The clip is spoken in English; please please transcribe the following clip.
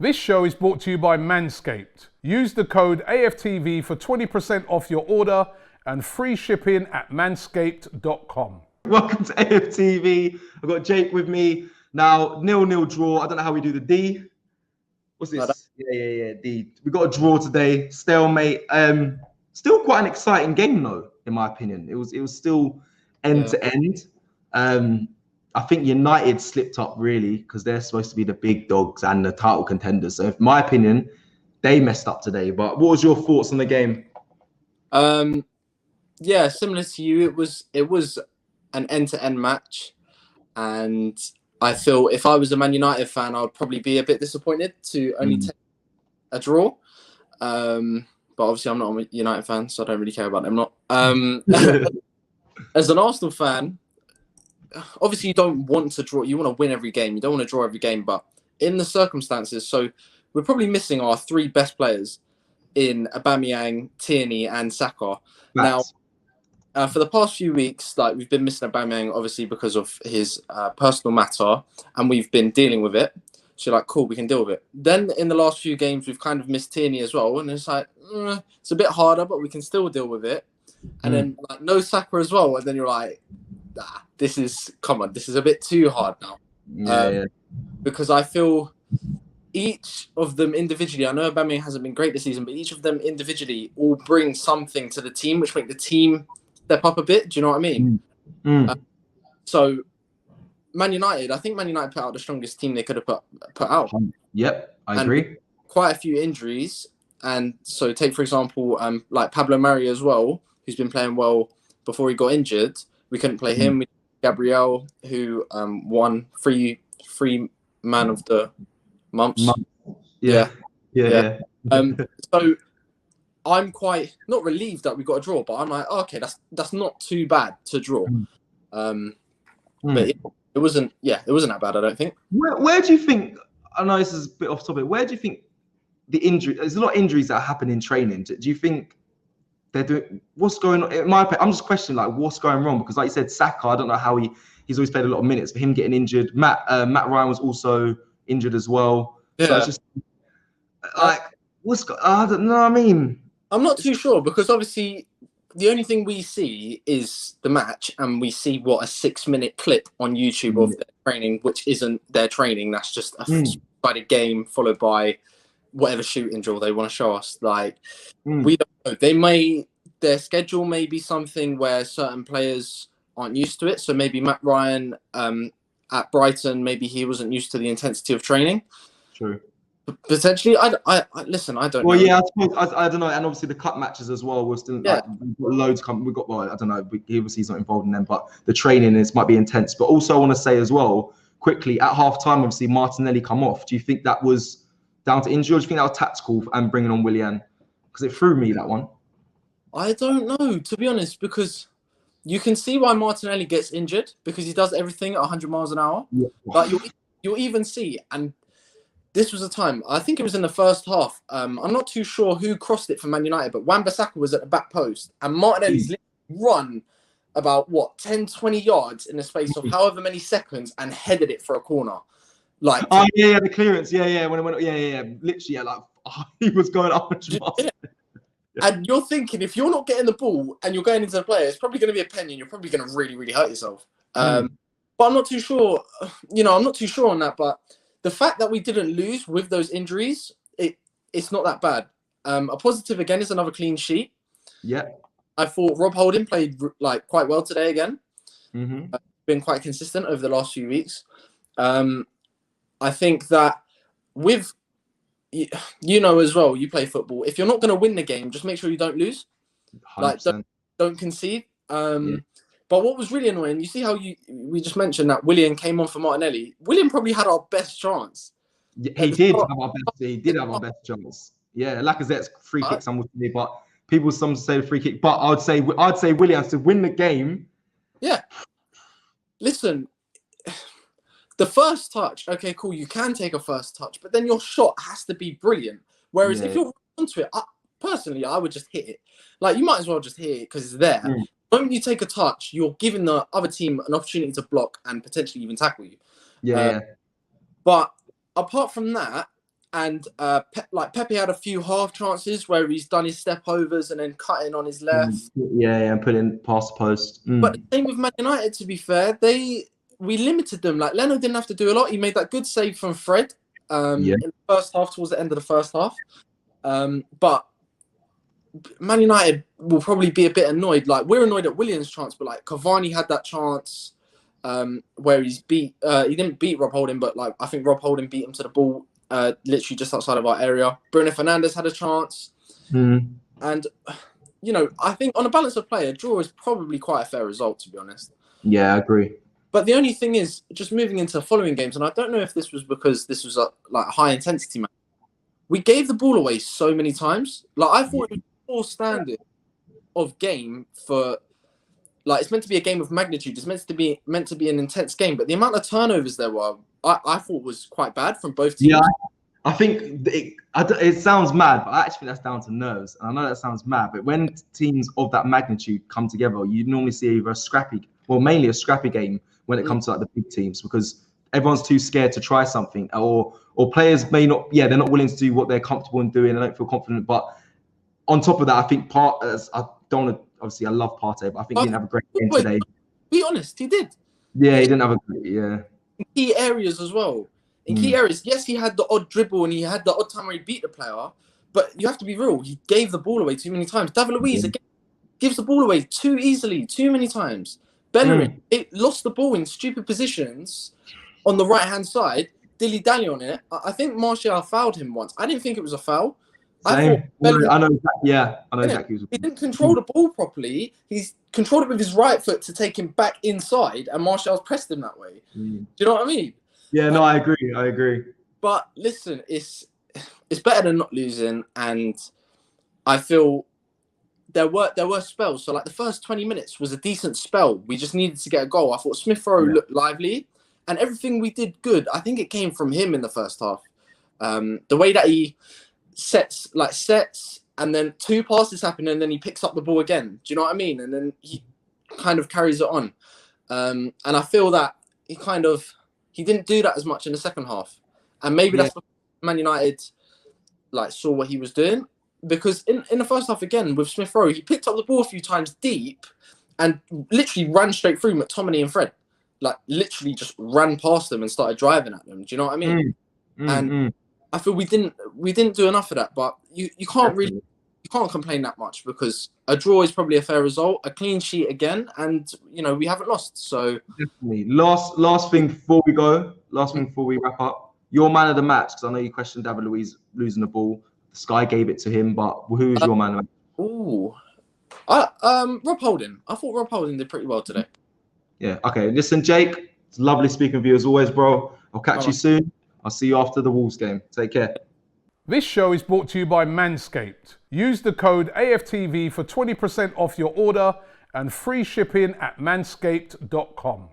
This show is brought to you by Manscaped. Use the code AFTV for 20% off your order and free shipping at manscaped.com. Welcome to AFTV. I've got Jake with me. Now, 0-0 draw. I don't know how we do the D. What's this? Yeah, D. We got a draw today. Stalemate. Still quite an exciting game though, in my opinion. It was still end to end. I think United slipped up really because they're supposed to be the big dogs and the title contenders. So, in my opinion, they messed up today. But what was your thoughts on the game? Yeah, similar to you. It was an end-to-end match, and I feel if I was a Man United fan, I would probably be a bit disappointed to only take a draw. But obviously, I'm not a United fan, so I don't really care about them. As an Arsenal fan, obviously you don't want to draw. You want to win every game. You don't want to draw every game. But in the circumstances, so we're probably missing our three best players in Aubameyang, Tierney, and Saka. Now, for the past few weeks, like we've been missing Aubameyang, obviously because of his personal matter, and we've been dealing with it. So like, cool, we can deal with it. Then in the last few games, we've kind of missed Tierney as well, and it's like it's a bit harder, but we can still deal with it. And then like no Saka as well, and then you're like, this is a bit too hard now. Because I feel each of them individually, I know Aubameyang hasn't been great this season, but each of them individually all bring something to the team, which make the team step up a bit. Do you know what I mean? So Man United, I think Man United put out the strongest team they could have put out. Yep, I agree. Quite a few injuries. And so take, for example, like Pablo Mari as well, who's been playing well before he got injured. We couldn't play him. We Gabriel, who won free man of the month. Yeah. So I'm quite not relieved that we got a draw, but I'm like, okay, that's not too bad to draw. But it wasn't that bad, I don't think. Where do you think? I know this is a bit off topic. Where do you think the injury? There's a lot of injuries that happen in training. Do you think they're doing? What's going on? In my opinion, I'm just questioning like what's going wrong because, like you said, Saka. I don't know how he's always played a lot of minutes, but him getting injured. Matt Ryan was also injured as well. Yeah. So it's just like I don't know. I mean, I'm not too sure because obviously the only thing we see is the match, and we see a 6-minute clip on YouTube of their training, which isn't their training. That's just a game followed by whatever shooting drill they want to show us. Like we don't know. Their schedule may be something where certain players aren't used to it. So maybe Matt Ryan at Brighton, maybe he wasn't used to the intensity of traiing. True. Potentially, I listen. I don't know. Well, yeah, I don't know, and obviously the cup matches as well. We're still like, we've got loads coming. We've got I don't know. Obviously he's not involved in them, but the training might be intense. But also, I want to say as well quickly at half time, obviously Martinelli come off. Do you think that was down to injury, or do you think that was tactical and bringing on Willian? Because it threw me that one. I don't know, to be honest, because you can see why Martinelli gets injured because he does everything at 100 miles an hour. Yeah. But you'll even see and. This was a time, I think it was in the first half. I'm not too sure who crossed it for Man United, but Wan-Bissaka was at the back post. And Martinelli's run about, 10, 20 yards in the space of however many seconds and headed it for a corner. Like, the clearance. Yeah. When it went, literally, he was going up. And you're thinking, if you're not getting the ball and you're going into the player, it's probably going to be a penny and you're probably going to really, really hurt yourself. But I'm not too sure. I'm not too sure on that, but the fact that we didn't lose with those injuries, it's not that bad. A positive again is another clean sheet. Yeah, I thought Rob Holding played quite well today again. Been quite consistent over the last few weeks. I think that with as well, you play football. If you're not going to win the game, just make sure you don't lose. 100%. Don't concede. But what was really annoying, you see how we just mentioned that Willian came on for Martinelli. Willian probably had our best chance. He did have our best chance. Yeah, Lacazette's free kick, some would say, but some say free kick. But I'd say Willian to win the game. Yeah. Listen, the first touch, okay, cool, you can take a first touch, but then your shot has to be brilliant. Whereas if you're onto it, personally, I would just hit it. Like, you might as well just hit it because it's there. The moment you take a touch, you're giving the other team an opportunity to block and potentially even tackle you. Yeah. But apart from that, And Pepe had a few half chances where he's done his step overs and then cutting on his left. Yeah, and put in past the post. But the same with Man United, to be fair, we limited them. Like Leno didn't have to do a lot. He made that good save from Fred in the first half, towards the end of the first half. But Man United will probably be a bit annoyed. Like we're annoyed at Williams' chance, but like Cavani had that chance where he didn't beat Rob Holding, but like I think Rob Holding beat him to the ball. Literally just outside of our area. Bruno Fernandes had a chance. And, I think on a balance of play, a draw is probably quite a fair result, to be honest. Yeah, I agree. But the only thing is, just moving into following games, and I don't know if this was because this was a high-intensity match, we gave the ball away so many times. Like, I thought it was more standard of game for... Like, it's meant to be a game of magnitude. It's meant to be an intense game. But the amount of turnovers there were, I thought was quite bad from both teams. Yeah, I think it sounds mad, but I actually think that's down to nerves. And I know that sounds mad, but when teams of that magnitude come together, you normally see either mainly a scrappy game when it comes to like the big teams, because everyone's too scared to try something, or players may not. Yeah, they're not willing to do what they're comfortable in doing. They don't feel confident. But on top of that, I think obviously, I love Partey, but I think he didn't have a great game today. Be honest, he did. Yeah, he didn't have a great, In key areas as well. In key areas, yes, he had the odd dribble and he had the odd time where he beat the player, but you have to be real. He gave the ball away too many times. David Luiz again gives the ball away too easily, too many times. Bellerin lost the ball in stupid positions on the right-hand side, dilly-dally on it. I think Martial fouled him once. I didn't think it was a foul. Same. I know exactly. He didn't control the ball properly. He's controlled it with his right foot to take him back inside, and Martial's pressed him that way. Do you know what I mean? Yeah, no, I agree. But listen, it's better than not losing, and I feel there were spells. So like the first 20 minutes was a decent spell. We just needed to get a goal. I thought Smith Rowe looked lively, and everything we did good. I think it came from him in the first half. The way that he sets, and then two passes happen, and then he picks up the ball again. Do you know what I mean? And then he kind of carries it on. And I feel that he didn't do that as much in the second half. And maybe that's what Man United saw what he was doing. Because in the first half again with Smith Rowe, he picked up the ball a few times deep and literally ran straight through McTominay and Fred. Like literally just ran past them and started driving at them. Do you know what I mean? I feel we didn't do enough of that, but you can't complain that much, because a draw is probably a fair result, a clean sheet again, and we haven't lost. So definitely. Last thing before we wrap up, your man of the match, because I know you questioned David Luiz losing the ball. Sky gave it to him, but who's your man of the match? Rob Holding. I thought Rob Holding did pretty well today. Yeah. Okay. Listen, Jake, it's lovely speaking with you as always, bro. I'll catch you soon. I'll see you after the Wolves game. Take care. This show is brought to you by Manscaped. Use the code AFTV for 20% off your order and free shipping at manscaped.com.